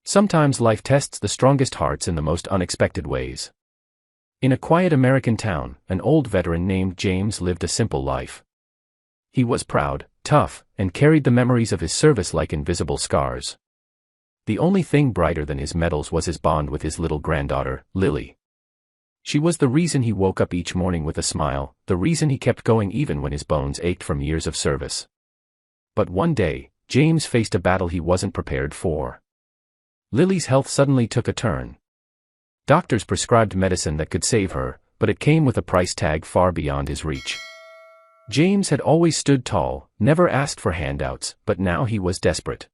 Sometimes life tests the strongest hearts in the most unexpected ways. In a quiet American town, an old veteran named James lived a simple life. He was proud, tough, and carried the memories of his service like invisible scars. The only thing brighter than his medals was his bond with his little granddaughter, Lily. She was the reason he woke up each morning with a smile, the reason he kept going even when his bones ached from years of service. But one day, James faced a battle he wasn't prepared for. Lily's health suddenly took a turn. Doctors prescribed medicine that could save her, but it came with a price tag far beyond his reach. James had always stood tall, never asked for handouts, but now he was desperate.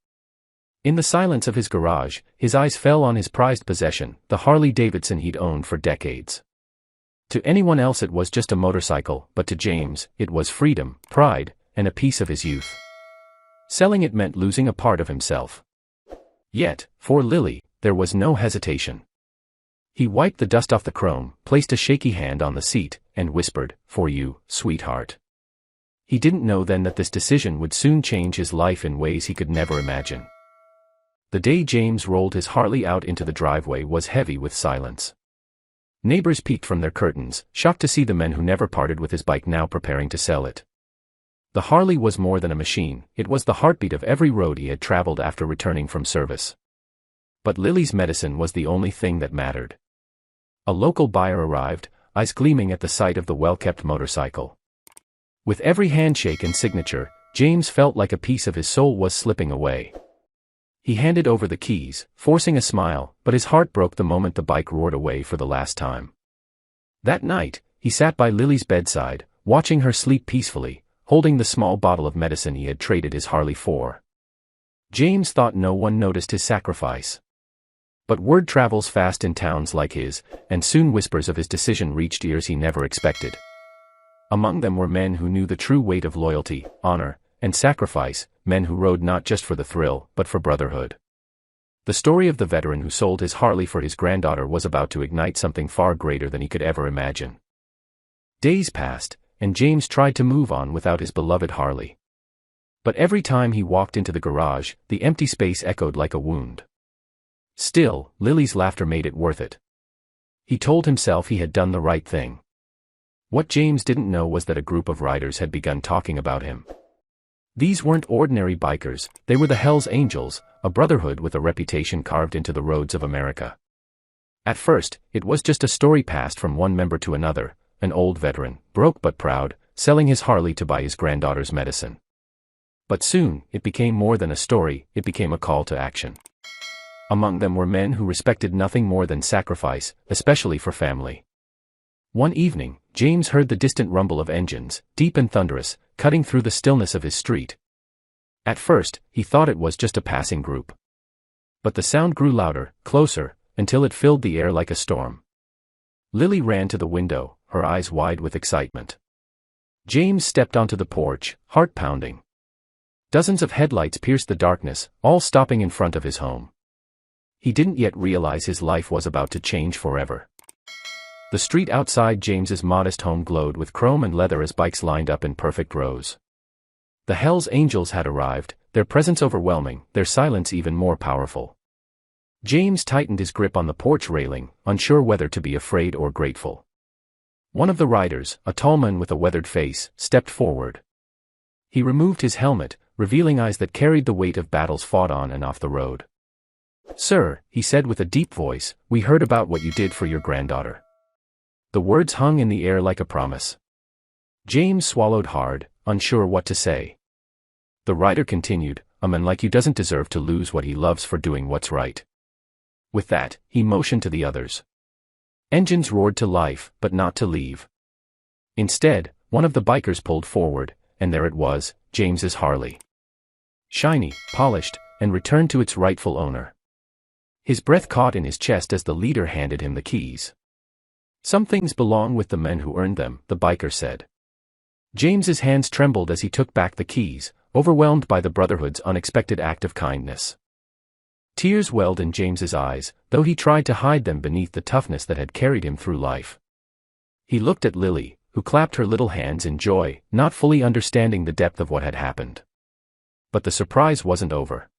In the silence of his garage, his eyes fell on his prized possession, the Harley Davidson he'd owned for decades. To anyone else it was just a motorcycle, but to James, it was freedom, pride, and a piece of his youth. Selling it meant losing a part of himself. Yet, for Lily, there was no hesitation. He wiped the dust off the chrome, placed a shaky hand on the seat, and whispered, "For you, sweetheart." He didn't know then that this decision would soon change his life in ways he could never imagine. The day James rolled his Harley out into the driveway was heavy with silence. Neighbors peeked from their curtains, shocked to see the man who never parted with his bike now preparing to sell it. The Harley was more than a machine, it was the heartbeat of every road he had traveled after returning from service. But Lily's medicine was the only thing that mattered. A local buyer arrived, eyes gleaming at the sight of the well-kept motorcycle. With every handshake and signature, James felt like a piece of his soul was slipping away. He handed over the keys, forcing a smile, but his heart broke the moment the bike roared away for the last time. That night, he sat by Lily's bedside, watching her sleep peacefully, holding the small bottle of medicine he had traded his Harley for. James thought no one noticed his sacrifice. But word travels fast in towns like his, and soon whispers of his decision reached ears he never expected. Among them were men who knew the true weight of loyalty, honor, and sacrifice, men who rode not just for the thrill, but for brotherhood. The story of the veteran who sold his Harley for his granddaughter was about to ignite something far greater than he could ever imagine. Days passed, and James tried to move on without his beloved Harley. But every time he walked into the garage, the empty space echoed like a wound. Still, Lily's laughter made it worth it. He told himself he had done the right thing. What James didn't know was that a group of riders had begun talking about him. These weren't ordinary bikers, they were the Hells Angels, a brotherhood with a reputation carved into the roads of America. At first, it was just a story passed from one member to another, an old veteran, broke but proud, selling his Harley to buy his granddaughter's medicine. But soon, it became more than a story, it became a call to action. Among them were men who respected nothing more than sacrifice, especially for family. One evening, James heard the distant rumble of engines, deep and thunderous, cutting through the stillness of his street. At first, he thought it was just a passing group. But the sound grew louder, closer, until it filled the air like a storm. Lily ran to the window, her eyes wide with excitement. James stepped onto the porch, heart pounding. Dozens of headlights pierced the darkness, all stopping in front of his home. He didn't yet realize his life was about to change forever. The street outside James's modest home glowed with chrome and leather as bikes lined up in perfect rows. The Hells Angels had arrived, their presence overwhelming, their silence even more powerful. James tightened his grip on the porch railing, unsure whether to be afraid or grateful. One of the riders, a tall man with a weathered face, stepped forward. He removed his helmet, revealing eyes that carried the weight of battles fought on and off the road. "Sir," he said with a deep voice, "we heard about what you did for your granddaughter." The words hung in the air like a promise. James swallowed hard, unsure what to say. The rider continued, "A man like you doesn't deserve to lose what he loves for doing what's right." With that, he motioned to the others. Engines roared to life, but not to leave. Instead, one of the bikers pulled forward, and there it was, James's Harley. Shiny, polished, and returned to its rightful owner. His breath caught in his chest as the leader handed him the keys. "Some things belong with the men who earned them," the biker said. James's hands trembled as he took back the keys, overwhelmed by the Brotherhood's unexpected act of kindness. Tears welled in James's eyes, though he tried to hide them beneath the toughness that had carried him through life. He looked at Lily, who clapped her little hands in joy, not fully understanding the depth of what had happened. But the surprise wasn't over.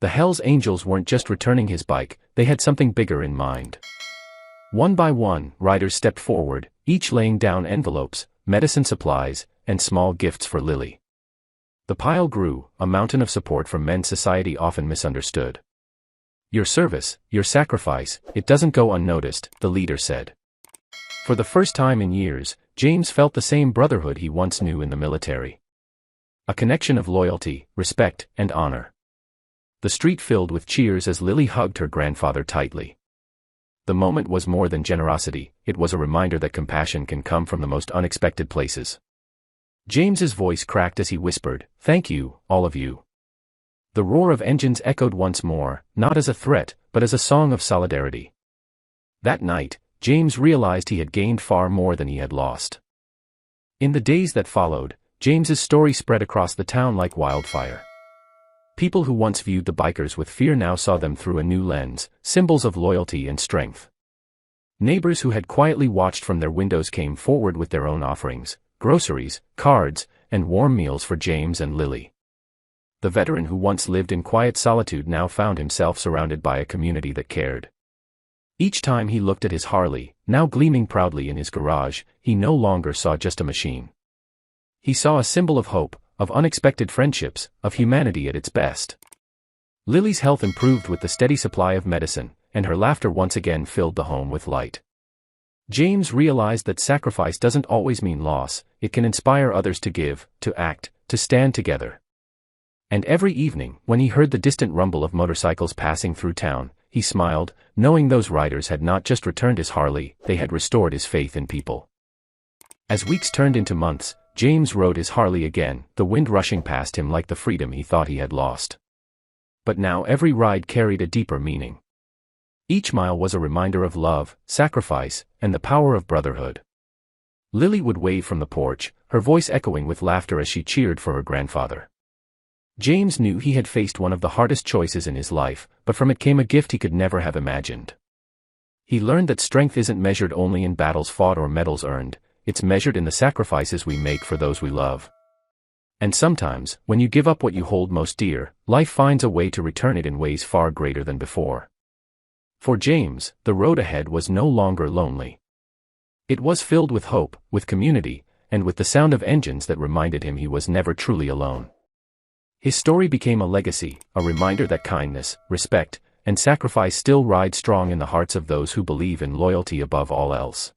The Hells Angels weren't just returning his bike, they had something bigger in mind. One by one, riders stepped forward, each laying down envelopes, medicine supplies, and small gifts for Lily. The pile grew, a mountain of support from men society often misunderstood. "Your service, your sacrifice, it doesn't go unnoticed," the leader said. For the first time in years, James felt the same brotherhood he once knew in the military. A connection of loyalty, respect, and honor. The street filled with cheers as Lily hugged her grandfather tightly. The moment was more than generosity, it was a reminder that compassion can come from the most unexpected places. James's voice cracked as he whispered, "Thank you, all of you." The roar of engines echoed once more, not as a threat, but as a song of solidarity. That night, James realized he had gained far more than he had lost. In the days that followed, James's story spread across the town like wildfire. People who once viewed the bikers with fear now saw them through a new lens, symbols of loyalty and strength. Neighbors who had quietly watched from their windows came forward with their own offerings, groceries, cards, and warm meals for James and Lily. The veteran who once lived in quiet solitude now found himself surrounded by a community that cared. Each time he looked at his Harley, now gleaming proudly in his garage, he no longer saw just a machine. He saw a symbol of hope, of unexpected friendships, of humanity at its best. Lily's health improved with the steady supply of medicine, and her laughter once again filled the home with light. James realized that sacrifice doesn't always mean loss, it can inspire others to give, to act, to stand together. And every evening, when he heard the distant rumble of motorcycles passing through town, he smiled, knowing those riders had not just returned his Harley, they had restored his faith in people. As weeks turned into months, James rode his Harley again, the wind rushing past him like the freedom he thought he had lost. But now every ride carried a deeper meaning. Each mile was a reminder of love, sacrifice, and the power of brotherhood. Lily would wave from the porch, her voice echoing with laughter as she cheered for her grandfather. James knew he had faced one of the hardest choices in his life, but from it came a gift he could never have imagined. He learned that strength isn't measured only in battles fought or medals earned, it's measured in the sacrifices we make for those we love. And sometimes, when you give up what you hold most dear, life finds a way to return it in ways far greater than before. For James, the road ahead was no longer lonely. It was filled with hope, with community, and with the sound of engines that reminded him he was never truly alone. His story became a legacy, a reminder that kindness, respect, and sacrifice still ride strong in the hearts of those who believe in loyalty above all else.